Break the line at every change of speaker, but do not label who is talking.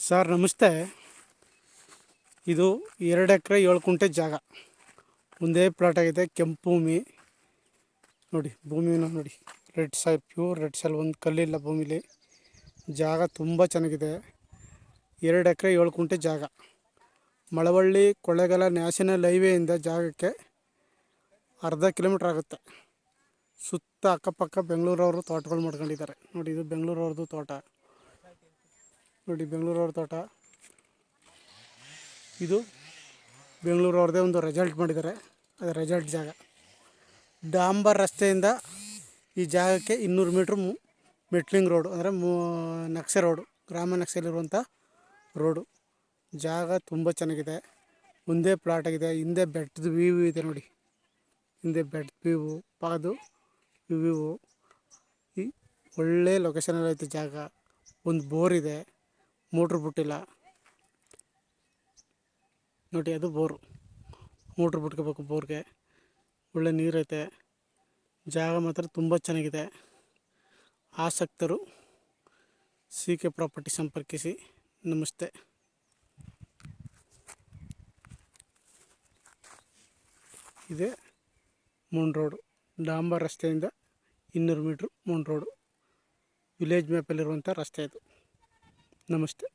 Sir ನಮಸ್ತೆ. ಇದು 2 ಎಕರೆ 7 ಕುಂಟೆ ಜಾಗ, ಒಂದೇ ಪ್ಲಾಟ್ ಆಗಿದೆ. ಕೆಂಪು ಭೂಮಿ ನೋಡಿ, ಭೂಮಿನ ನೋಡಿ, red soil, pure red soil, ಒಂದು ಕಲ್ಲಿಲ್ಲ ಭೂಮಿಲಿ. ಜಾಗ ತುಂಬ ಚೆನ್ನಾಗಿದೆ. 2 ಎಕರೆ 7 ಕುಂಟೆ ಜಾಗ, ಮಳವಳ್ಳಿ ಕೊಳ್ಳೇಗಾಲ ನ್ಯಾಷನಲ್ ಹೈವೇಯಿಂದ ಜಾಗಕ್ಕೆ ಅರ್ಧ ಕಿಲೋಮೀಟ್ರ್ ಆಗುತ್ತೆ. ಸುತ್ತ ಅಕ್ಕಪಕ್ಕ ಬೆಂಗಳೂರವರು ತೋಟಗಳು ಮಾಡ್ಕೊಂಡಿದ್ದಾರೆ ನೋಡಿ. ಇದು ಬೆಂಗಳೂರವ್ರದ್ದು ತೋಟ ನೋಡಿ, ಬೆಂಗಳೂರವ್ರ ತೋಟ. ಇದು ಬೆಂಗಳೂರವ್ರದ್ದೇ ಒಂದು ರೆಸಾರ್ಟ್ ಮಾಡಿದ್ದಾರೆ, ಅದು ರೆಸಾರ್ಟ್ ಜಾಗ. ಡಾಂಬರ್ ರಸ್ತೆಯಿಂದ ಈ ಜಾಗಕ್ಕೆ 200 ಮೀಟ್ರ್ ಮೆಟ್ಲಿಂಗ್ ರೋಡು, ಅಂದರೆ ನಕ್ಷೆ ರೋಡು, ಗ್ರಾಮ ನಕ್ಷೆಯಲ್ಲಿರುವಂಥ ರೋಡು. ಜಾಗ ತುಂಬ ಚೆನ್ನಾಗಿದೆ, ಒಂದೇ ಪ್ಲಾಟ್ ಆಗಿದೆ. ಹಿಂದೆ ಬೆಟ್ಟದ ವ್ಯೂ ಇದೆ ನೋಡಿ, ಹಿಂದೆ ಬೆಟ್ಟದ ವ್ಯೂ, ಅದು ವ್ಯೂ. ಈ ಒಳ್ಳೆ ಲೊಕೇಶನಲ್ಲಿ ಐತೆ ಜಾಗ. ಒಂದು ಬೋರ್ ಇದೆ, ಮೋಟ್ರ್ ಬಿಟ್ಟಿಲ್ಲ ನೋಡಿ, ಅದು ಬೋರು. ಮೋಟ್ರ್ ಬಿಟ್ಕೋಬೇಕು ಬೋರ್ಗೆ. ಒಳ್ಳೆ ನೀರೈತೆ. ಜಾಗ ಮಾತ್ರ ತುಂಬ ಚೆನ್ನಾಗಿದೆ. ಆಸಕ್ತರು CK ಪ್ರಾಪರ್ಟಿ ಸಂಪರ್ಕಿಸಿ. ನಮಸ್ತೆ. ಇದೇ ಮೂನ್ ರೋಡು, ಡಾಂಬರ್ ರಸ್ತೆಯಿಂದ 200 ಮೀಟ್ರ್ ಮೂನ್ ರೋಡು, ವಿಲೇಜ್ ಮ್ಯಾಪಲ್ಲಿರುವಂಥ ರಸ್ತೆ ಇದು. ನಮಸ್ತೆ.